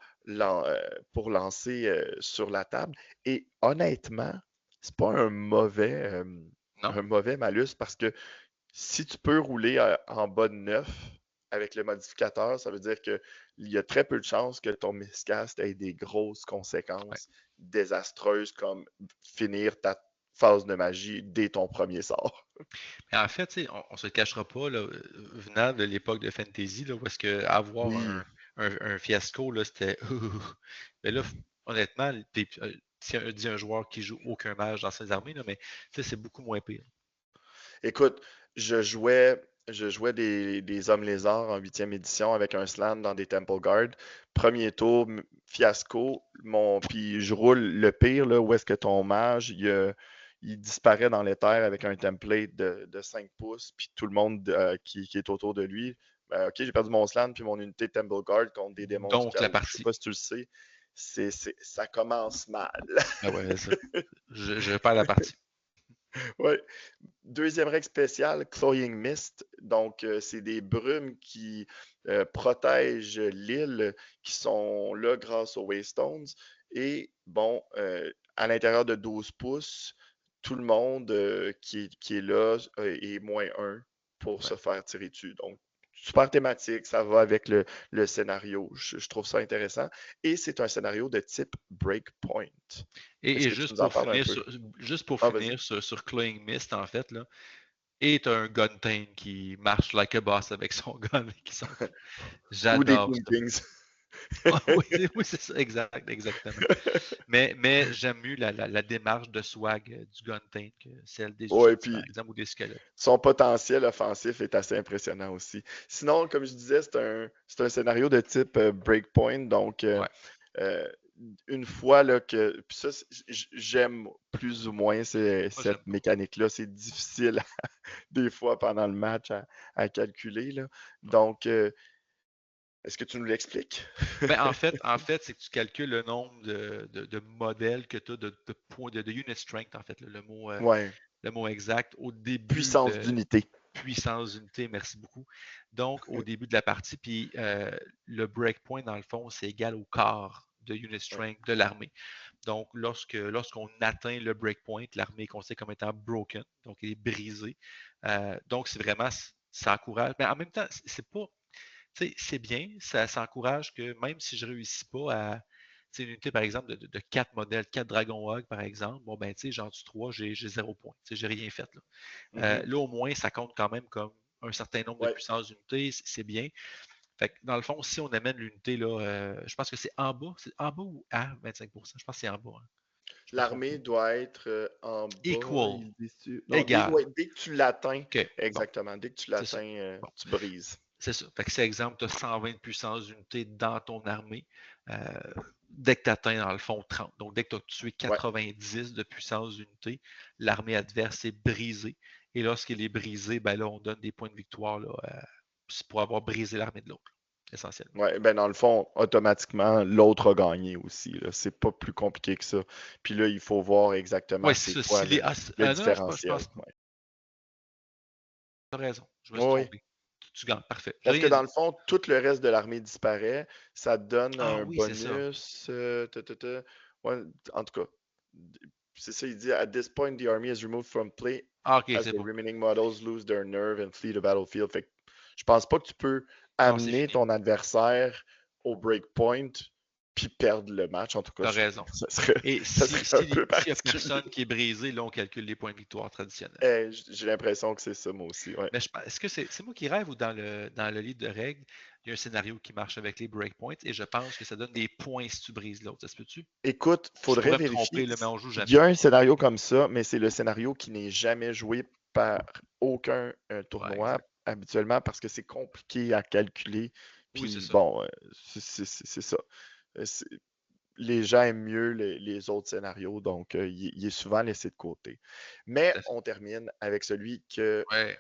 pour lancer sur la table. Et honnêtement, c'est pas Non? un mauvais malus parce que si tu peux rouler en bas de 9 avec le modificateur, ça veut dire qu'il y a très peu de chances que ton miscast ait des grosses Ouais. conséquences désastreuses comme finir ta phase de magie dès ton premier sort. Mais en fait, tu sais, on se le cachera pas, là, venant de l'époque de Fantasy, là, où est-ce que avoir Oui, un fiasco, là, c'était. Mais là, honnêtement, si on dit un joueur qui joue aucun mage dans ses armées, là, mais tu sais, c'est beaucoup moins pire. écoute, je jouais des Hommes Lézards en 8e édition avec un slan dans des Temple Guard. Premier tour, fiasco. Puis je roule le pire, là, où est-ce que ton mage, il disparaît dans les terres avec un template de 5 pouces, puis tout le monde qui est autour de lui. Ben, ok, j'ai perdu mon slan, puis mon unité de Temple Guard contre des démons du Donc, la chaos. Je sais partie. pas si tu le sais, ça commence mal. Ah ouais, ça. Je perds la partie. Ouais. Deuxième règle spéciale, Cloying Mist. Donc, c'est des brumes qui protègent l'île, qui sont là grâce aux Waystones. Et bon, à l'intérieur de 12 pouces, tout le monde qui est là est -1 pour Ouais. se faire tirer dessus. Donc, super thématique, ça va avec le scénario. Je trouve ça intéressant. Et c'est un scénario de type Breakpoint. Est-ce Et que tu nous en parles un peu? juste pour Ah, vas-y. finir sur Cloying Mist, en fait, là, et t'as un Guntain qui marche like a boss avec son gun qui s'en fout. Ou des J'adore Toon ça. Kings. Ah oui, oui, c'est ça, exact, exactement. Mais j'aime mieux la démarche de swag du Guntain que celle des Ouais, Ushabti, puis par exemple, ou des squelettes. son potentiel offensif est assez impressionnant aussi. Sinon, comme je disais, c'est un scénario de type breakpoint. Donc, Ouais, euh, une fois là, puis ça, j'aime plus ou moins moi je cette l'aime pas. mécanique-là. C'est difficile des fois pendant le match à calculer, là. Ouais. Donc, Est-ce que tu nous l'expliques? Ben, en fait, c'est que tu calcules le nombre de modèles que tu as de points de unit strength, en fait, Ouais, le mot exact, au début puissance de d'unité. puissance d'unité, merci beaucoup. Donc, au début de la partie, puis le breakpoint, dans le fond, c'est égal au quart de unit Ouais, strength de l'armée. Donc, lorsqu'on atteint le breakpoint, l'armée est considérée comme étant broken, donc elle est brisée. Donc, c'est vraiment, ça encourage. Mais en même temps, c'est pas, tu sais, c'est bien, ça encourage que même si je ne réussis pas à, tu sais, une unité, par exemple, de 4 modèles, 4 Dragon Hog, par exemple, bon, ben, tu sais, j'en tue 3, j'ai 0 point. Tu sais, j'ai rien fait, là. mhm, Là, au moins, ça compte quand même comme un certain nombre de ouais. puissances d'unités, c'est bien. Fait que dans le fond, si on amène l'unité, là, je pense que c'est en bas ou à 25%. Je pense que c'est en bas, hein. Je me trompe pas. L'armée doit être en bas, Equal, il dit non, égal. ouais, dès que tu l'atteins, OK, bon, exactement, dès que tu c'est ça. l'atteins, Bon, tu brises. c'est ça. Fait que c'est exemple, tu as 120 de puissance d'unité dans ton armée. Euh, dès que tu atteins, dans le fond, 30. Donc, dès que tu as tué Ouais, 90 de puissance d'unité, l'armée adverse est brisée. Et lorsqu'elle est brisée, ben là, on donne des points de victoire là, c'est pour avoir brisé l'armée de l'autre, essentiellement. ouais, ben dans le fond, automatiquement, l'autre a gagné aussi, là. C'est pas plus compliqué que ça. Puis là, il faut voir exactement Oui, c'est c'est ça. quoi Si les... le non, je différentiel. pense pas. Ouais. Tu as raison. Je me suis Oui, oui. trompé. Tu gagnes. Parfait. J'ai Parce que rien dans dit. le fond, tout le reste de l'armée disparaît. Ça te donne Ah un oui, c'est ça. bonus. Ouais, en tout cas, c'est ça, il dit at this point, the army is removed from play Ah, ok, as c'est the bon. remaining models lose their nerve and flee the battlefield. Fait que je pense pas que tu peux Non, c'est amener fini. ton adversaire au breakpoint puis perdre le match. En tout cas, Tu as je trouve raison. que ça Et serait un peu s'il y a particulier. personne qui est brisé, là, on calcule les points de victoire traditionnels. J'ai l'impression que c'est ça, moi aussi. Ouais. Mais est-ce que c'est moi qui rêve ou dans le livre de règles, il y a un scénario qui marche avec les breakpoints et je pense que ça donne des points si tu brises l'autre. Ça se peut-tu? Écoute, Je faudrait pourrais me vérifier. tromper, là, mais on joue Il y jamais. a un scénario comme ça, mais c'est le scénario qui n'est jamais joué par aucun Ouais, tournoi exact. habituellement parce que c'est compliqué à calculer. Oui, c'est Puis ça. bon, c'est ça. C'est- Les gens aiment mieux les autres scénarios, donc il est souvent laissé de côté. Mais Tout à fait. on termine avec celui que Ouais,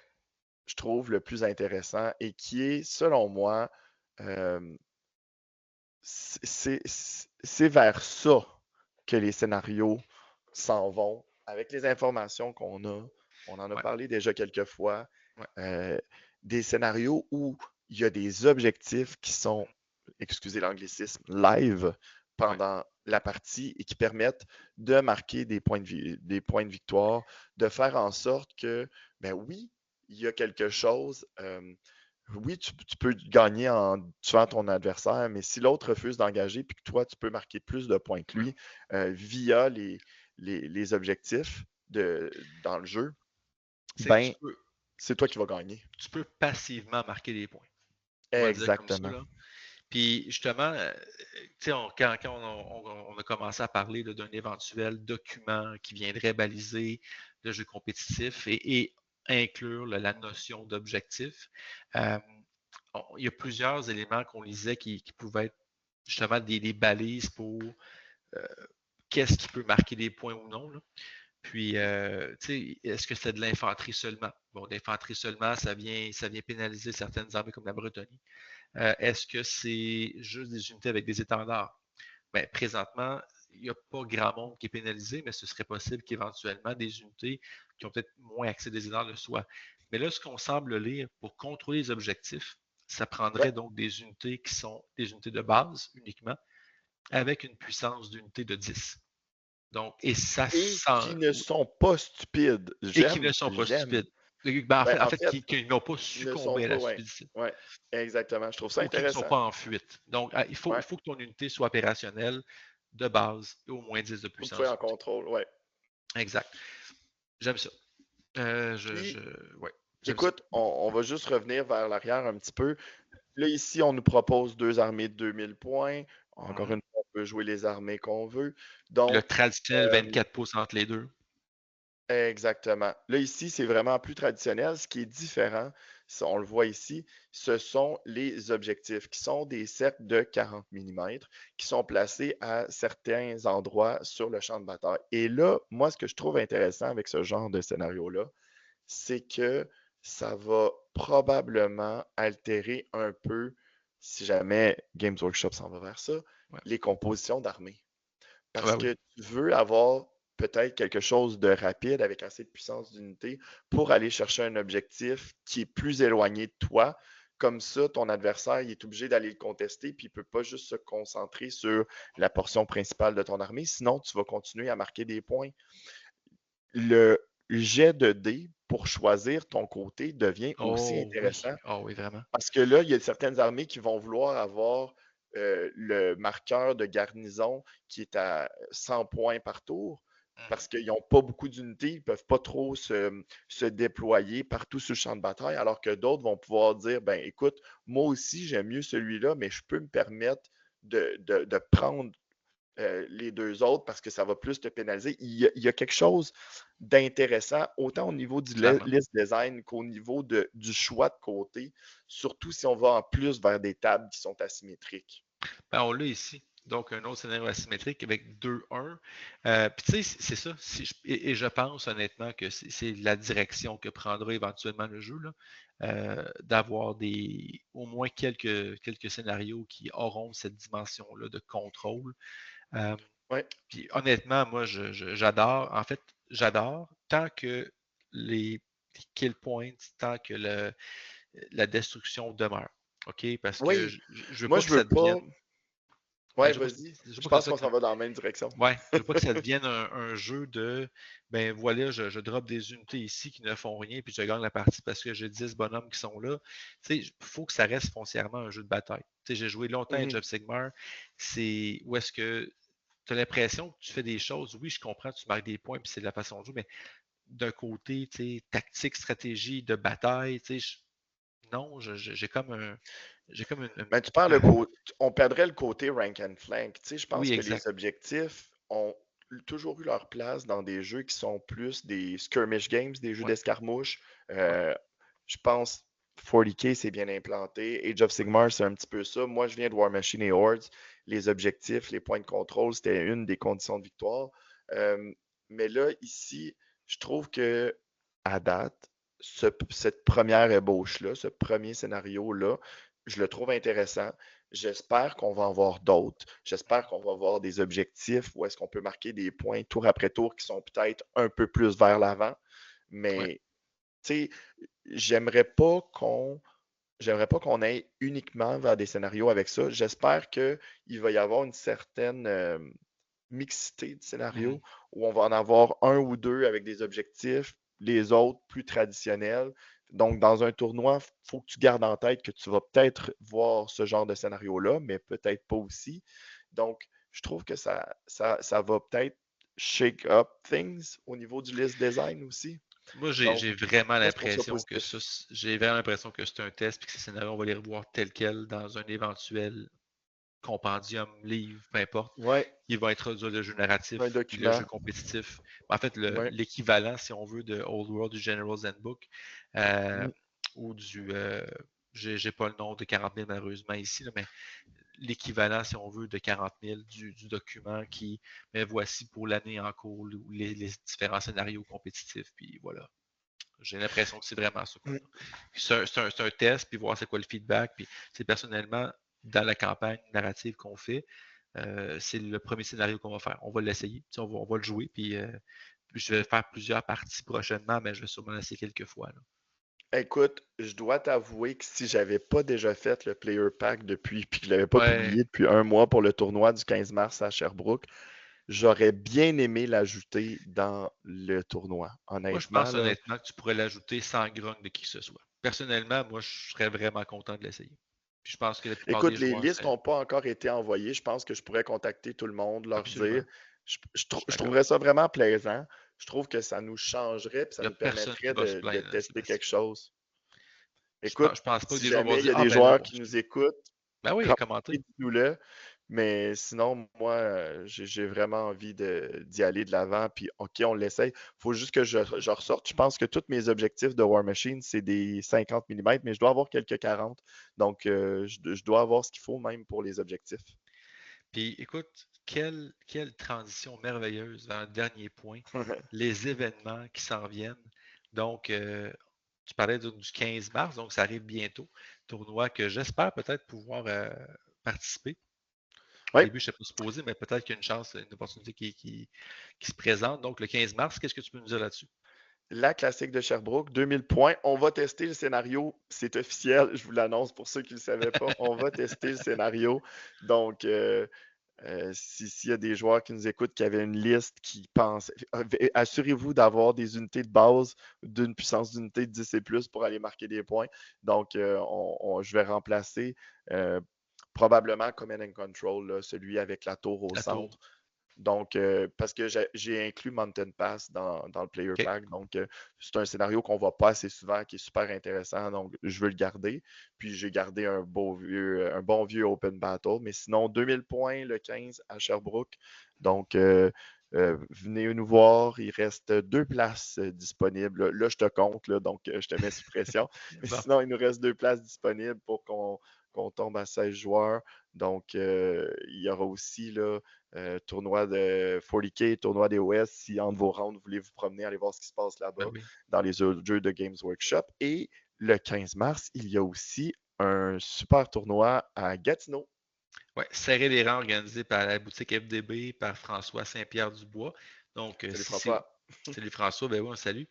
je trouve le plus intéressant et qui est, selon moi, euh, c'est vers ça que les scénarios s'en vont avec les informations qu'on a. On en a ouais, parlé déjà quelques fois. ouais, euh, des scénarios où il y a des objectifs qui sont, excusez l'anglicisme, live ouais. pendant la partie et qui permettent de marquer des points de victoire, de faire en sorte que, ben oui, il y a quelque chose. Oui, tu peux gagner en tuant ton adversaire, mais si l'autre refuse d'engager puis que toi, tu peux marquer plus de points que Ouais. lui via les objectifs dans le jeu, C'est que ben, c'est toi qui vas gagner. tu peux passivement marquer des points. On va le dire comme ça, Exactement. là. Puis justement, tu sais, quand on a commencé à parler là, d'un éventuel document qui viendrait baliser le jeu compétitif et inclure là, la notion d'objectif, euh, il y a plusieurs éléments qu'on lisait qui pouvaient être justement des balises pour euh, qu'est-ce qui peut marquer des points ou non, là. Puis, tu sais, est-ce que c'est de l'infanterie seulement? Bon, l'infanterie seulement, ça vient pénaliser certaines armées comme la Bretagne. Est-ce que c'est juste des unités avec des étendards? Ben, présentement, il n'y a pas grand monde qui est pénalisé, mais ce serait possible qu'éventuellement des unités qui ont peut-être moins accès des étendards le soient. Mais là, ce qu'on semble lire, pour contrôler les objectifs, ça Ouais. prendrait donc des unités qui sont des unités de base uniquement, avec une puissance d'unité de 10. Donc, et ça Et sent, qui ne sont pas stupides. et qui ne sont pas J'aime. stupides. Ben, en Ben, fait, en en fait fait, qui n'ont pas ils ne sont succombé à pas, la ouais. stupidité. Ouais, exactement. Je trouve ça Ou qui ne sont intéressant. pas en fuite. Donc, il faut, il Ouais. faut que ton unité soit opérationnelle de base et au moins 10 de Faut que tu sois puissance en unité. contrôle, ouais. Exact. J'aime ça. Puis, Ouais, j'aime ça. écoute, on va juste revenir vers l'arrière un petit peu. Là, ici, on nous propose deux armées de 2000 points. Encore Mhm. une fois, on peut jouer les armées qu'on veut. Le Donc, traditionnel euh, 24 pouces entre les deux. exactement. Là, ici, c'est vraiment plus traditionnel. Ce qui est différent, on le voit ici, ce sont les objectifs qui sont des cercles de 40 mm qui sont placés à certains endroits sur le champ de bataille. Et là, moi, ce que je trouve intéressant avec ce genre de scénario-là, c'est que ça va probablement altérer un peu si jamais Games Workshop s'en va vers ça, Ouais. les compositions d'armées. Ah Parce ben oui. que tu veux avoir peut-être quelque chose de rapide avec assez de puissance d'unité pour aller chercher un objectif qui est plus éloigné de toi. Comme ça, ton adversaire il est obligé d'aller le contester, puis il ne peut pas juste se concentrer sur la portion principale de ton armée. Sinon, tu vas continuer à marquer des points. Le jet de dés pour choisir ton côté devient aussi Oh oui. intéressant Oh oui, vraiment. parce que là, il y a certaines armées qui vont vouloir avoir le marqueur de garnison qui est à 100 points par tour parce qu'ils n'ont pas beaucoup d'unités, ils ne peuvent pas trop se déployer partout sur le champ de bataille, alors que d'autres vont pouvoir dire, ben écoute, moi aussi j'aime mieux celui-là, mais je peux me permettre de prendre les deux autres parce que ça va plus te pénaliser. Il y a quelque chose d'intéressant, autant au niveau du Clairement. list design qu'au niveau du choix de côté, surtout si on va en plus vers des tables qui sont asymétriques. Ben, on l'a ici. Donc, un autre scénario asymétrique avec 2-1. Puis, tu sais, c'est ça. Et je pense honnêtement que c'est la direction que prendra éventuellement le jeu, là, d'avoir au moins quelques scénarios qui auront cette dimension-là de contrôle. Euh, Ouais. Puis, honnêtement, moi, j'adore. En fait, j'adore tant que les kill points, tant que la destruction demeure. OK? Parce que Oui, je veux moi pas je que ça veux devienne. pas. Ben, Ouais, vas-y. je veux Je pas que pense ça qu'on s'en va dans la même direction. ouais, je veux pas que ça devienne un jeu de ben voilà, je drop des unités ici qui ne font rien, puis je gagne la partie parce que j'ai 10 bonhommes qui sont là. Tu sais, il faut que ça reste foncièrement un jeu de bataille. Tu sais, j'ai joué longtemps à Age Mhm. of Sigmar, c'est où est-ce que tu as l'impression que tu fais des choses, oui, je comprends, tu marques des points, puis c'est de la façon de jouer, mais d'un côté, tu sais, tactique, stratégie de bataille, tu sais, non, j'ai comme Ben, tu perds on perdrait le côté rank and flank. Tu sais, je pense oui, que les exact. objectifs ont toujours eu leur place dans des jeux qui sont plus des skirmish games, des jeux Ouais, d'escarmouche. ouais, Je pense 40K, c'est bien implanté. Age of ouais, Sigmar, c'est un petit peu ça. Moi, je viens de War Machine et Hordes. Les objectifs, les points de contrôle, c'était une des conditions de victoire. Euh, mais là, ici, je trouve que à date, cette première ébauche-là, ce premier scénario-là, je le trouve intéressant. J'espère qu'on va en voir d'autres. J'espère qu'on va avoir des objectifs où est-ce qu'on peut marquer des points tour après tour qui sont peut-être un peu plus vers l'avant. ouais. Mais, tu sais, j'aimerais pas qu'on j'aimerais pas qu'on aille uniquement vers des scénarios avec ça. J'espère qu'il va y avoir une certaine mixité de Mhm. scénarios où on va en avoir un ou deux avec des objectifs, les autres plus traditionnels. Donc, dans un tournoi, il faut que tu gardes en tête que tu vas peut-être voir ce genre de scénario-là, mais peut-être pas aussi. Donc, je trouve que ça va peut-être shake up things au niveau du list design aussi. Moi, Donc, j'ai vraiment moi, je trouve ça l'impression que positif. j'ai vraiment l'impression que c'est un test, puis que ces scénarios, on va les revoir tels quels dans un éventuel compendium, livre, peu importe, Ouais, qui va introduire le jeu un narratif, puis le jeu document. compétitif. En fait, Ouais. l'équivalent, si on veut, de Old World du General's Handbook, euh, Mm. ou j'ai pas le nom de 40 000 malheureusement ici, là, mais l'équivalent, si on veut, de 40 000 du document qui, mais voici pour l'année en cours, les différents scénarios compétitifs, puis voilà. J'ai l'impression que c'est vraiment ça qu'on Mm. a. C'est un test, puis voir c'est quoi le feedback. Puis c'est personnellement, dans la campagne narrative qu'on fait, c'est le premier scénario qu'on va faire. On va l'essayer, on va le jouer, puis je vais faire plusieurs parties prochainement, mais je vais sûrement l'essayer quelques fois, là. Écoute, je dois t'avouer que si j'avais pas déjà fait le Player Pack depuis, puis que je l'avais pas Ouais, publié depuis un mois pour le tournoi du 15 mars à Sherbrooke, j'aurais bien aimé l'ajouter dans le tournoi. moi je Honnêtement, pense là. honnêtement que tu pourrais l'ajouter sans grogne de qui que ce soit. Personnellement, moi je serais vraiment content de l'essayer. Puis je pense que la plupart des Écoute, les joueurs listes seraient n'ont pas encore été envoyées. Je pense que je pourrais contacter tout le monde, leur dire. absolument. Je Je suis je d'accord. trouverais ça vraiment plaisant. Je trouve que ça nous changerait, puis Il ça n'y a nous personne qui permettrait va se de plaindre, tester Sébastien. quelque chose. Je Écoute, pense, je pense pas que si des gens vont jamais il dire y a ah des ben là, joueurs on qui nous écoutent, ben oui, commenter. dites-nous-le. Mais sinon, moi, j'ai vraiment envie d'y aller de l'avant. Puis, OK, on l'essaye. Il faut juste que je ressorte. Je pense que tous mes objectifs de War Machine, c'est des 50 mm, mais je dois avoir quelques 40. Donc, je dois avoir ce qu'il faut même pour les objectifs. Puis écoute, quelle transition merveilleuse vers un dernier point, les événements qui s'en viennent. Donc, tu parlais du 15 mars, donc ça arrive bientôt. Tournoi que j'espère peut-être pouvoir participer. Au Oui, début, je ne sais pas supposé, mais peut-être qu'il y a une chance, une opportunité qui se présente. Donc, le 15 mars, qu'est-ce que tu peux nous dire là-dessus? la classique de Sherbrooke, 2000 points. On va tester le scénario. C'est officiel, je vous l'annonce pour ceux qui ne le savaient pas. On va tester le scénario. Donc, s'il y a des joueurs qui nous écoutent qui avaient une liste qui pensent, assurez-vous d'avoir des unités de base d'une puissance d'unité de 10 et plus pour aller marquer des points. Donc, je vais remplacer probablement Command and Control, là, celui avec la tour au La tour. centre. Donc, parce que j'ai inclus Mountain Pass dans le Player OK. Pack. Donc, c'est un scénario qu'on ne voit pas assez souvent, qui est super intéressant. Donc, je veux le garder. Puis, j'ai gardé un bon vieux Open Battle. Mais sinon, 2000 points le 15 à Sherbrooke. Donc, venez nous voir. Il reste 2 places disponibles. Là, je te compte, là, donc je te mets sous pression. Mais Bon. sinon, il nous reste 2 places disponibles pour qu'on tombe à 16 joueurs. Donc, il y aura aussi là, tournoi de 40K, tournoi des OS. Si entre vos rounds, vous voulez vous promener, aller voir ce qui se passe Ben là-bas oui. dans les jeux de Games Workshop. Et le 15 mars, il y a aussi un super tournoi à Gatineau. Ouais, serrer les rangs organisé par la boutique FDB, par François Saint-Pierre-Dubois. Donc, Salut si c'est. François. Salut François, ben oui, on salue.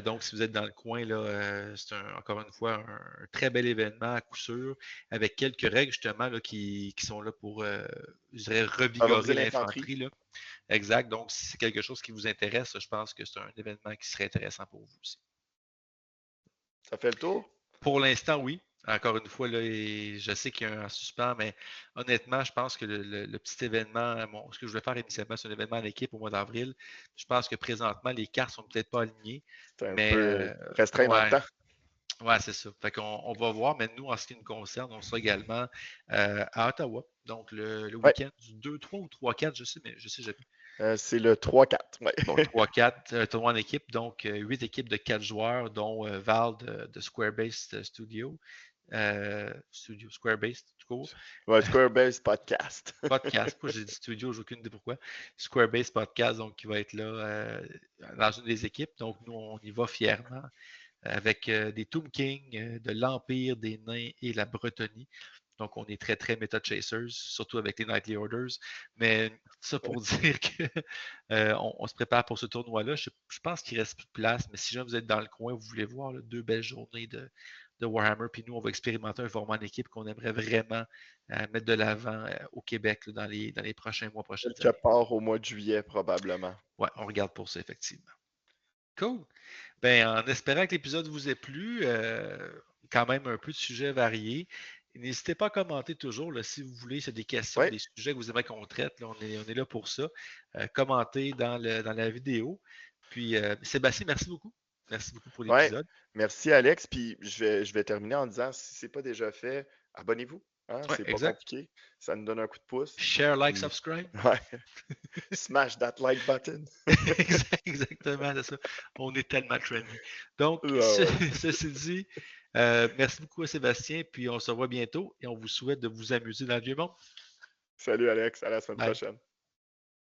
Donc, si vous êtes dans le coin, là, c'est encore une fois un très bel événement à coup sûr, avec quelques règles justement là, qui sont là pour, je dirais, Favoriser revigorer l'infanterie. l'infanterie, là. Exact. Donc, si c'est quelque chose qui vous intéresse, je pense que c'est un événement qui serait intéressant pour vous aussi. Ça fait le tour? Pour l'instant, oui. Encore une fois, là, et je sais qu'il y a un suspens, mais honnêtement, je pense que le petit événement, ce que je voulais faire initialement, c'est un événement en équipe au mois d'avril. Je pense que présentement, les cartes sont peut-être pas alignées, C'est un mais peu restreint dans le ouais, temps. ouais, c'est ça. Fait qu'on on va voir, mais nous, en ce qui nous concerne, on sera également à Ottawa. Donc, le Ouais, week-end du 2-3 ou 3-4, je sais, mais je sais jamais. c'est le 3-4. Ouais. Bon, 3-4, tournoi en équipe, donc 8 équipes de 4 joueurs, dont Val de Squarebase Studio. Studio Squarebase, tout court. Ouais, Squarebase Podcast. Podcast, pourquoi j'ai dit studio, j'ai aucune idée pourquoi. Squarebase Podcast, donc qui va être là dans une des équipes. Donc nous, on y va fièrement avec des Tomb King, de l'Empire, des Nains et la Bretonie. Donc on est très, très Meta Chasers, surtout avec les Nightly Orders. Mais ça pour dire que on se prépare pour ce tournoi-là. Je pense qu'il reste plus de place, mais si jamais vous êtes dans le coin, vous voulez voir là, 2 belles journées de Warhammer, puis nous, on va expérimenter un format d'équipe qu'on aimerait vraiment mettre de l'avant au Québec là, dans les prochains mois, prochaines Quelque années. part au mois de juillet, probablement. Ouais, on regarde pour ça, effectivement. Cool. Ben, en espérant que l'épisode vous ait plu, quand même un peu de sujets variés. N'hésitez pas à commenter toujours là, si vous voulez, c'est des questions, Oui, des sujets que vous aimez qu'on traite. Là, on est là pour ça. Commentez dans la vidéo. Puis, Sébastien, merci beaucoup. Merci beaucoup pour ouais. l'épisode. Merci Alex. Puis je vais terminer en disant, si ce n'est pas déjà fait, abonnez-vous. Hein? Ouais, C'est pas exact. compliqué. Ça nous donne un coup de pouce. Share, like, Puis, subscribe. ouais. Smash that like button. Exactement, c'est ça. On est tellement trendy. Donc, Ah ouais. ceci dit, merci beaucoup à Sébastien, puis on se revoit bientôt et on vous souhaite de vous amuser dans le vieux monde. Salut Alex, à la semaine Bye. prochaine.